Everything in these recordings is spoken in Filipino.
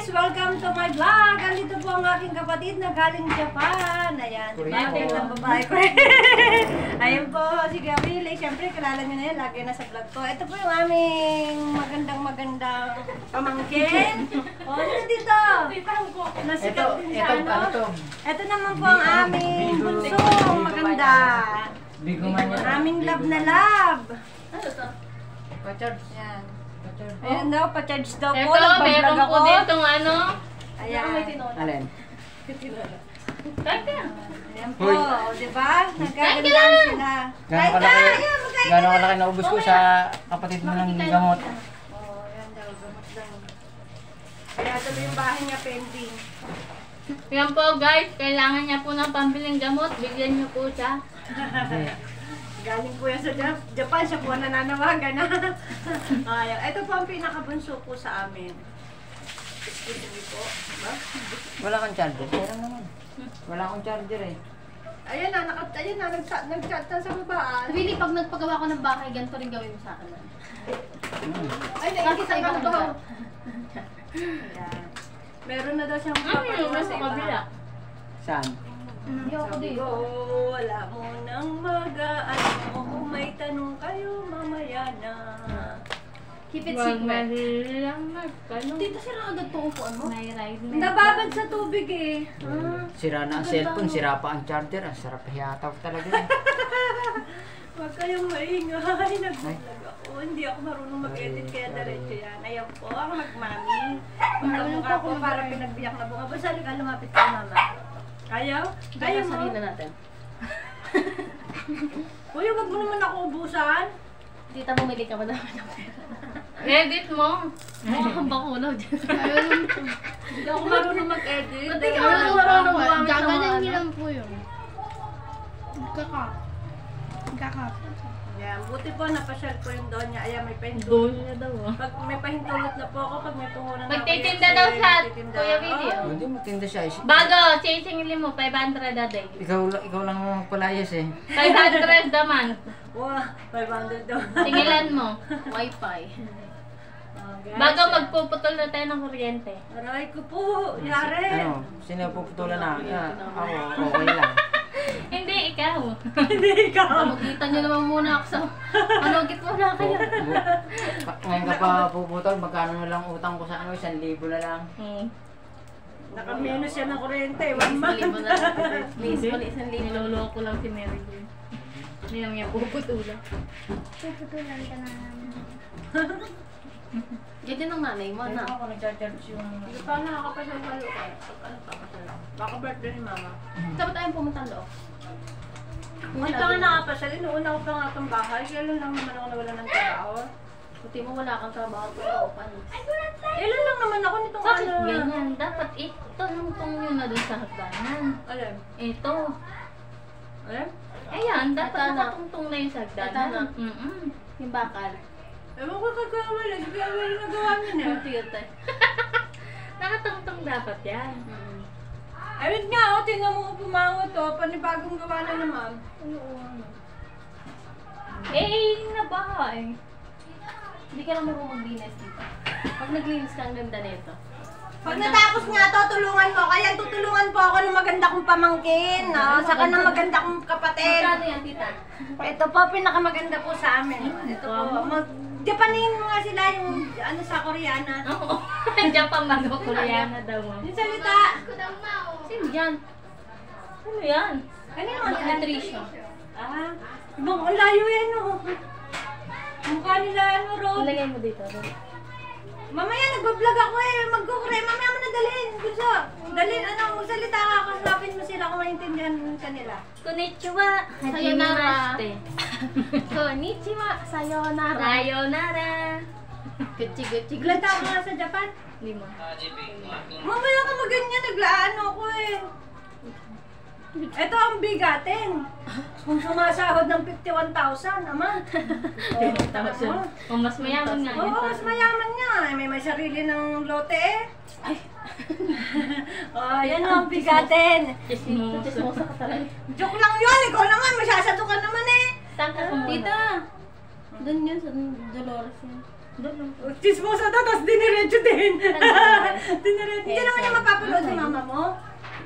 Welcome to my vlog! Andito po ang aking kapatid na galing Japan. Ayan, bakit ang babae ko. Ayan po, si Gabriel. Siyempre, kilala niyo na yan. Lagi na sa vlog ko. Ito po yung aming magandang pamangkin. O, ano dito? Nasikat din siya, ano? Ito naman po ang aming bunsong maganda. Aming love na love. Ano to? Pa-charge. Ayan. Ayan daw, pa-charge daw po. Ito, meron po ditong ano. Ayan. Alin? Kaya. Ayan po, diba? Nagkagandaan sila. Gano'ng kalaki naubos ko sa kapatid mo ng gamot. Oo, ayan daw, gamot daw. Kaya tuloy yung bahay niya pending. Yan po guys, kailangan niya po ng pambiling gamot. Bigyan niyo po siya. Galing po yan sa Japan, siya po nananawagan. Ayan, ito po ang pinakabunso po sa amin. Excuse po. Diba? Wala kang charger? Meron naman. Wala akong charger eh. Ayan na, nag-chat na sa babaan. Really, pag nagpagawa ko ng bahay, ganito rin gawin mo sa akin. Ay, nakikita ka na to. Ayan. Meron na daw siyang Ano sa kabila? Saan? Hindi ako Sabi dito. ko, wala mo nang mag-aano. Kung may tanong kayo, mamaya na. Keep it Wag secret. lang magkano. Dito sila agad po upuan mo. May ride na. Nababad sa tubig eh. Sira na ang cellphone, sira pa ang charger. Ang sarap hiyataw talaga eh. Huwag kayong maingay. Nag-vlog ako. Hindi ako marunong mag-edit kaya diretso yan. Ayaw po ang magmami. Mukha ko para pinagbiyak na bunga. Basta ka lumapit ka mama. Ayaw? Ayaw mo? Sabihin na natin. Kuya, wag mo naman ako ubusan. Tita, bumili ka ba naman ng pera? Edit mo. Mukha kang bakunaw dyan. Hindi ako marunong mag-edit. Ba't di ka Ayaw. marunong gumamit ng Gaganan ano? niyo lang po yun. Kaka. Yan, buti po napasyal ko yung doon niya. Ayan, may pahintulot. Doon na daw ah. Pag may pahintulot na po ako, pag may puhunan na Magtitinda daw siya, Kuya Willie. Oh. Hindi magtinda siya. Bago, sisingilin mo, 500 a day. Ikaw lang ang palayas eh. 500 a month. Wow, 500 daw. Singilan mo. Wi-Fi. Oh, guys. Bago magpuputol na tayo ng kuryente. Aray ko po, yari. Ano? Sino puputulan na? Ako, okay lang. Hindi, ikaw. Hindi ikaw. Magkita nyo naman muna ako sa... Manugit muna kayo. Ngayon ka pa puputol, magkano na lang utang ko sa ano? 1,000 na lang. Naka-minus yan ng kuryente, 1 month. Libo na lang. Please, pala isang libo. Niloloko lang si Mary Jane. Hindi naman niya puputulan. Puputulan ka na namin. Ganyan ang nanay mo, na. Ako nag-charge yung... Hindi pa nakakapasal sa lupa. Ano pa kasal? Baka birthday ni mama. Dapat tayong pumunta loob. Hindi pa nga nakapasal. Inuuna ko pa nga itong bahay. Kailan lang naman ako nawala ng trabaho. Buti mo wala kang trabaho pero open. Ilan lang naman ako nitong Bakit ano. ganyan? Dapat ito nung yun na dun sa hagdanan. Alam? Ito. Alam? Ayan, dapat Ito na. nakatungtong na yung sa hagdanan. Ito na. Yung bakal. Ewan ko kagawin. Kaya wala nagawa niya na. Cute. Nakatungtong dapat yan. Ayun nga, oh, tingnan mo ko pumangot to. Panibagong gawa na naman. Eh, nabahay. Hindi ka lang marunong maglinis dito. Pag naglinis ka, ang ganda nito. Pag natapos nga to, tulungan mo. Kaya tutulungan po ako ng maganda kong pamangkin. No? Saka ng maganda kong kapatid. Magkano yan, tita? Ito po, pinakamaganda po sa amin. Ito po, Japanin mo nga sila yung ano sa Koreana. Oo. Andiyan pa mag-Koreana daw mo. Yung salita. Sino yan? Ano yan? Ano yung Nutrition. Ah, ibang ang layo yan oh. Mukha nila ano, Rob. Ilagay mo dito. Mamaya nagbablog ako eh. Magkukure. Mamaya mo na dalhin. Gusto. Dalhin ano, magsalita ka. Kasapin mo sila kung maintindihan mo kanila. Konnichiwa. Sayonara. Hajimemashite. Konnichiwa. Sayonara. Sayonara. Gucci. Ilan taon ka nga sa Japan? 5. Mamaya ka maganyan. Naglaano ako eh. Ito ang bigatin. Kung sumasahod ng 51,000 naman. Kung mas mayaman nga Oo, mas mayaman nga. May sarili ng lote eh. Ay. Oh, yan ang bigatin. Chismosa ka talaga. Joke lang yun. Ikaw naman, masyasado ka naman eh. Saan ka pumunta? Tita! Doon yun sa Dolores yun. Doon. Chismosa daw, tapos diniretso din. Hindi naman niya mapapanood sa mama mo.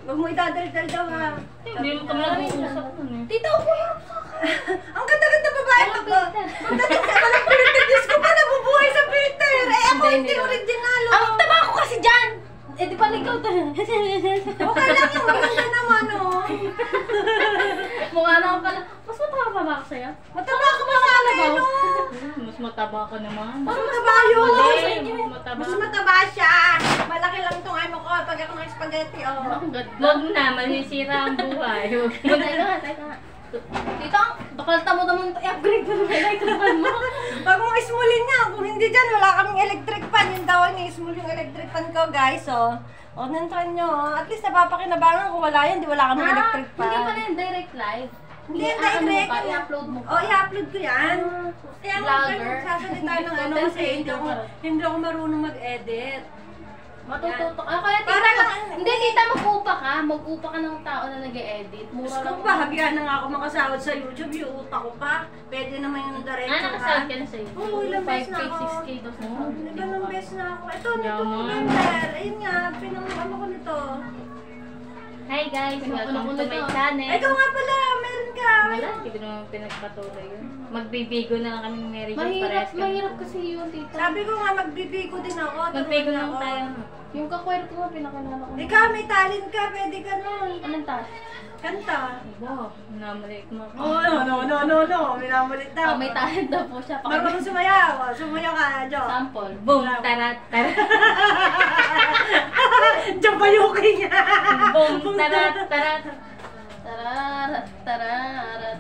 Huwag mo idadaldal daw ha. Hindi mo kami nag-uusap nun eh. Tita, upo yan. Ang ganda-ganda babae pag pagdating sa walang filter, Diyos ko pa nabubuhay sa filter. Eh ako hindi original. Ang taba ko kasi dyan. Eh, di pala ikaw tayo. Okay lang yung maganda naman oh. Mukha na ako pala. Mas mataba ba ako sa'yo? Mataba ka ba sa akin no? Mas mataba ka naman. Mas mataba yun. Mas mataba. Mas mataba siya. Malaki lang tong ano ko pag ako ng spaghetti oh. Huwag na, masisira ang buhay. Huwag mo na. Teka nga. Tita, bakalta mo naman i-upgrade mo naman yung electric mo. Pag mo ismulin niya, kung hindi dyan, wala kaming electric fan. Yun daw, ni-ismul yung electric fan ko, guys. Oh, nantuan nyo. At least napapakinabangan kung wala yan, di wala kaming electric fan. Hindi pala yung direct live. Hindi yan ano direct. pa, i-upload mo pa. Oh, i-upload ko yan. Kaya ako Vlogger. sasalita ng ano kasi hindi ako marunong mag-edit. Matututo ka. Kaya tita, hindi tita, mag-upa ka. Mag-upa ka ng tao na nag-e-edit. Mura Diyos ko lang. pa, habihan na nga ako makasahod sa YouTube, yung utak ko pa. Pwede naman yung diretso Nakasahod ka na sa iyo. Oo, ilang beses 5K, na ako. 6K daw sa Ilang beses na ako. Ito, nito, Yaman. November. Ayun nga, pinamukano ko nito. Hi guys, welcome to my Ito. channel. Ito nga pala, meron ka. Wala, hindi ko naman pinagpatuloy yun. Magbibigo na lang kami ng Mary Jane parehas kami. Mahirap kasi yun, tita. Sabi ko nga, magbibigo din ako. Magbigo turuan na lang ako. tayo. Yung kakwero ko nga, pinakalala ko. Ikaw, may talent ka, pwede ka nun. Anong tayo? Kanta. Wow, namalik mo ako. Oh, no. Minamulit daw. May talent daw po siya. Marunong sumayaw. Sumayaw ka, Jo. Sample. Boom, tarat, tarat. Jo Bayuki nga. Boom, tarat, tarat. Tararat, tararat.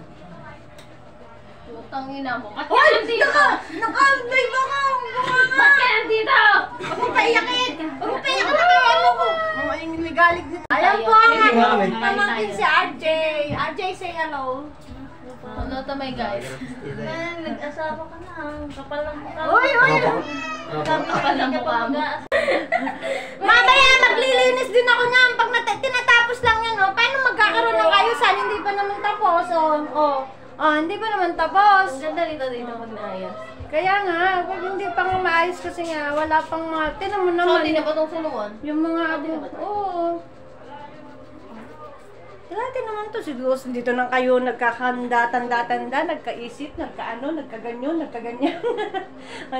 Putang ina mo. Ba't Hoy, ka nandito? naka-live ako. Ba't ka nandito? Huwag mo paiyakin. Huwag mo paiyakin na kayo. Ano ko? Mga iniligalig nito. Ayan po ang aking pamangkin si RJ. RJ, say hello. Hello to my guys. Nag-asawa ka na. Kapal lang mukha. Uy! Kapal ang mukha mo. Mamaya, maglilinis din ako niyan. Pag tinatapos lang yan, oh. Paano magkakaroon ng ayusan? Hindi pa naman tapos, hindi pa naman tapos. Ang ganda dito pag naayos. Kaya nga, pag hindi pa nga maayos kasi nga, wala pang mga, tinan mo So, naman. hindi na ba itong suluan? Yung mga oo. Dati naman to, siguro dito nang kayo nagkakanda-tanda-tanda, nagkaisip, nagkaganyan.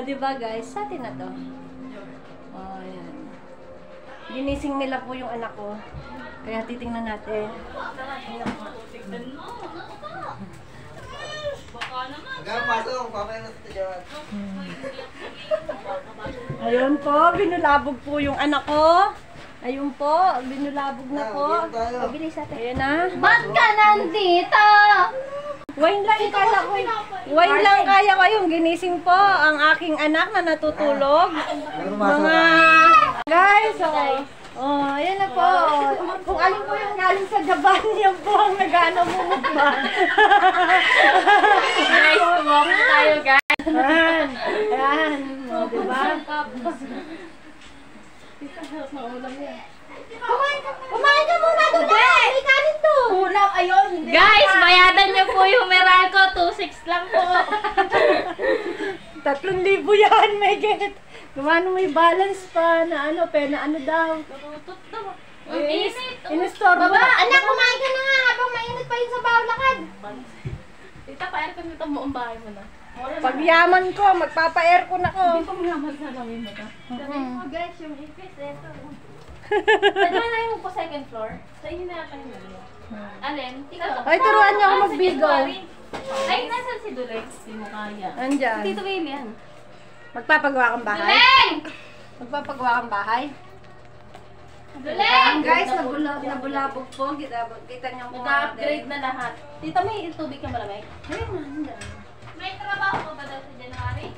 Diba guys, sa atin na to. Yan. Ginising nila po yung anak ko. Kaya titingnan natin. Ayun po, binulabog po yung anak ko. Ayun po, binulabog na po. Bilis natin. Ayan na. Ba't ka nandito? Wine lang kaya ko. Wine lang kaya ko yung ginising po ang aking anak na natutulog. Mga guys, ayan na po. Kung alin po yung galing sa Japan, yan po ang nag-ano mo ba? Nice to walk tayo guys. Ayan. Diba? Kumain ka muna doon na! May kanin to! Ulam, ayun. Guys, bayadan niyo po yung Meralco. 2,600 lang po. 3,000 yan, may get. Gumano may balance pa na ano, pena ano daw. Ang init. Inistorbo. Baba, Anak, kumain ka na nga habang mainit pa yun sa bawal lakad. Tita, pa-aircon nito mo ang bahay mo na. Pag yaman ko, magpapa-aircon ako. Hindi pa mayaman sa langin mo ka. Guys, yung ipis, eto. Saan na yung po second floor? Sa inyo na yata yung nalala. Alin? Ikaw. Ay, turuan niyo ako magbigaw. Ay, nasan si Dulex? Hindi mo kaya. Andyan. Tito William. Magpapagawa kang bahay? Duleng! Magpapagawa kang bahay? Duleng! Guys, nabulabog po. Kita niyo po. Nag-upgrade na lahat. Tita, may tubig ka malamig? Ayun na, andyan. May trabaho ko ba daw sa January?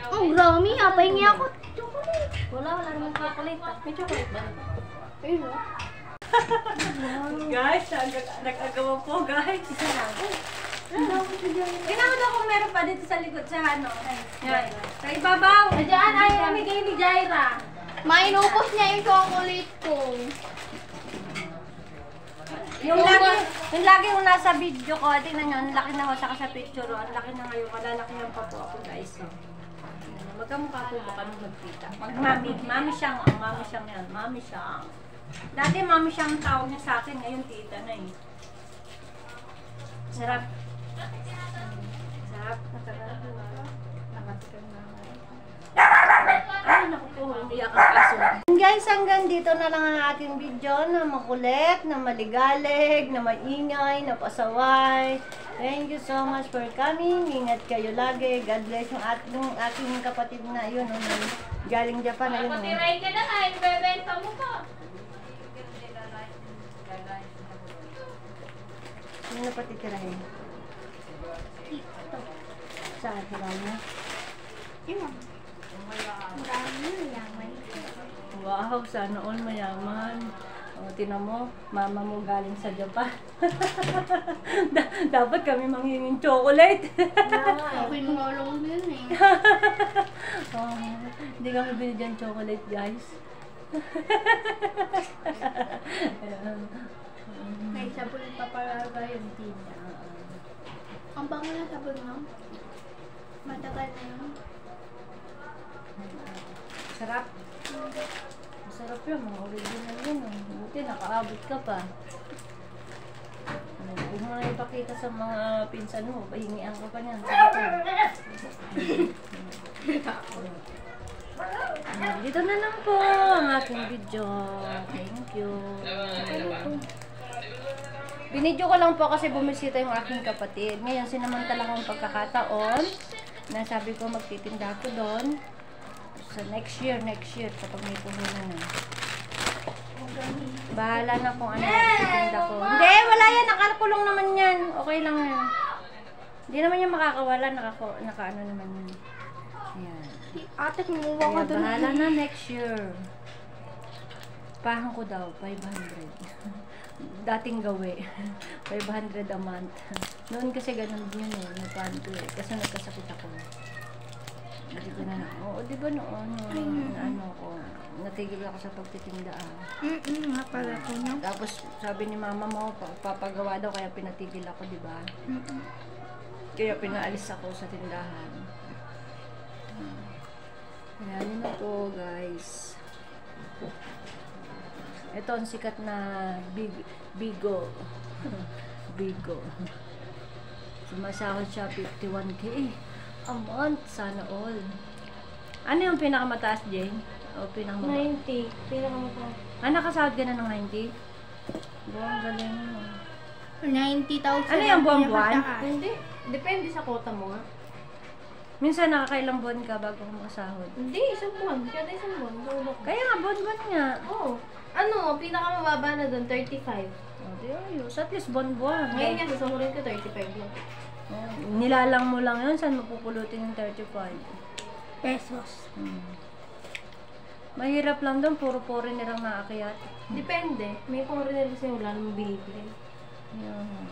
Ang grami, pahingi ako. Wala naman chocolate. May chocolate ba? Ayun o. Guys, nag-agawa po guys. Tingnan mo kung meron pa dito sa likod sa ano. Yan. Sa ibabaw. Diyan, ayaw namigay ni Jaira. Mainupos niya yung chocolate ko. Yung lagi yung nasa video ko, tingnan nyo, ang laki na ako saka sa picture, ang laki na ngayon, malalaki lang pa po ako guys. Magkamukha po ba kami magkita? Mami siyang, mami siyang yan. Mami siyang. Dati mami siyang tawag niya sa akin, ngayon tita na eh. Sarap. Sarap. Ay, naku po, umiyak ang kaso. Guys, hanggang dito na lang ang ating video na makulit, na maligalig, na maingay, na pasaway. Thank you so much for coming. Ingat kayo lagi. God bless yung aking kapatid na yun. Galing Japan na yun. Patirain ka na nga, ibebenta mo pa. Sino na patitirahin? Saan? Hirang mo? Wow, sana all mayaman. O, tinan mo, mama mo galing sa Japan. Dapat kami manghinging chocolate. Okay nung along din eh. Oh, hindi kami binigyan chocolate, guys. May sabon pa pala ba yung tita? Ang bango na sabon mo? Matagal na yun. Sarap. Masarap yun, mga original yun. Buti, nakaabot ka pa. Huwag mo na ipakita sa mga pinsan mo. Pahingian ka pa niyan. Dito na lang po ang aking video. Thank you. Binidyo ko lang po kasi bumisita yung aking kapatid. Ngayon, sinamantala kong pagkakataon na sabi ko magtitinda ako doon. So, next year, kapag may puhunan na. Bahala na kung ano magtitinda ko. Hindi, wala yan. Nakakulong naman yan. Okay lang yan. Hindi naman yan makakawala. Naka-ano naman yan. Ayan. Ate, kumuha ka doon. Bahala na next year. Pahang ko daw, 500. Dating gawi. 500 a month. Noon kasi ganun din yun eh. Napahan ko eh. Kasi nagkasakit ako. Hindi ko na oo, di ba noon? Ano ko, natigil ako sa pagtitinda Nga pala ko no? Tapos sabi ni mama mo, papagawa daw kaya pinatigil ako, di ba? Kaya pinaalis ako sa tindahan. Kaya yun na po, guys. Ito ang sikat na Bigo. Bigo. Sumasahod siya 51K a month. Sana all. Ano yung pinakamataas, Jane? O pinakamataas? 90. Pinakamataas. Nakasahod ka na ng 90? Buwang galing mo. 90,000. Ano yung buwan-buwan? Hindi. Depende sa quota mo nga. Minsan nakakailang buwan ka bago ka makasahod. Hindi, isang buwan. Kada isang buwan. Tulog. Kaya nga, buwan-buwan nga. Oo. Ano, pinakamababa na doon, 35. O, di ayos. At least buwan-buwan. Ngayon nga, sasahurin ko 35 lang. Nilalang mo lang yun, saan mapupulutin yung 35? Pesos. Mahirap lang doon, puro nilang naakyat. Depende. May foreigner kasi wala namang binibili. Yun.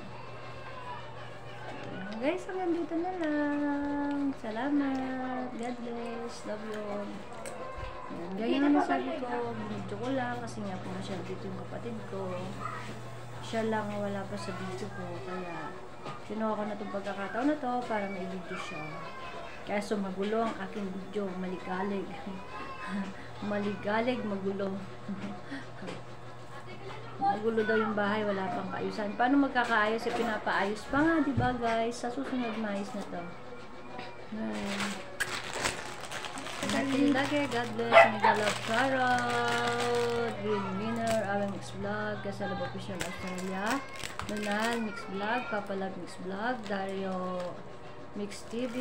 Guys, hanggang dito na lang. Salamat. God bless. Love you all. Ganyan na nasabi ko. Video ko lang kasi nga pumasyal dito yung kapatid ko. Siya lang wala pa sa video ko. Kaya kinuha ko na itong pagkakataon na to para may video siya. Kaya magulo ang aking video. Maligalig. Maligalig, magulo. Magulo daw yung bahay, wala pang kaayusan. Paano magkakaayos? Pinapaayos pa nga, diba guys? Sa susunod maayos na to. Lagi, God bless. Naglalove Charot. Green Winner, Awang Mix Vlog, Kasalab Official Australia. Nunal Mix Vlog, Papalag Mix Vlog, Dario Mix TV.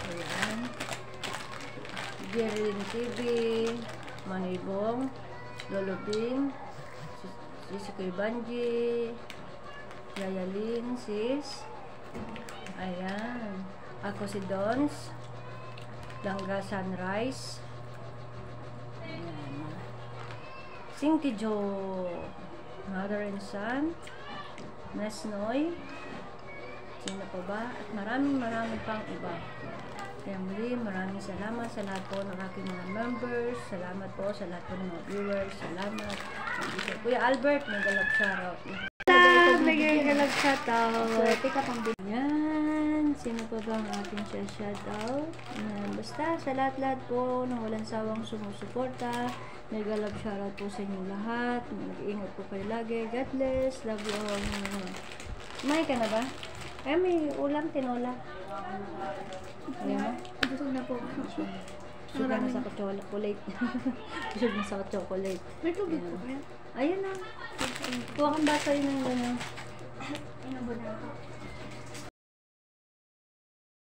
Ayan. Gerlin TV. Manibong. Lolo Bing, si Kuy Banji, Yayalin, sis. Ayan. Ako si Dons. Langga Sunrise. Ayan. Singti Jo. Mother and Son. Nesnoy. Sino pa ba? At maraming pang iba. Kaya muli, maraming salamat sa lahat po ng aking mga members. Salamat po sa lahat po ng mga viewers. Salamat. Kuya Albert, nag-galap shoutout. Nag-galap shoutout. Yan. Sino pa ba ang ating shoutout? Basta sa lahat-lahat po na walang sawang sumusuporta. Mega love shoutout po sa inyo lahat. Mag-iingat po kayo lagi. God bless. Love you all. May ka na ba? Ay, may ulam, tinola. Ayan mo? Busog na po. Busog na sa chocolate. Busog na sa chocolate. May tubig po kaya? Ayun na. Kuha kang baso yun ng gano'n.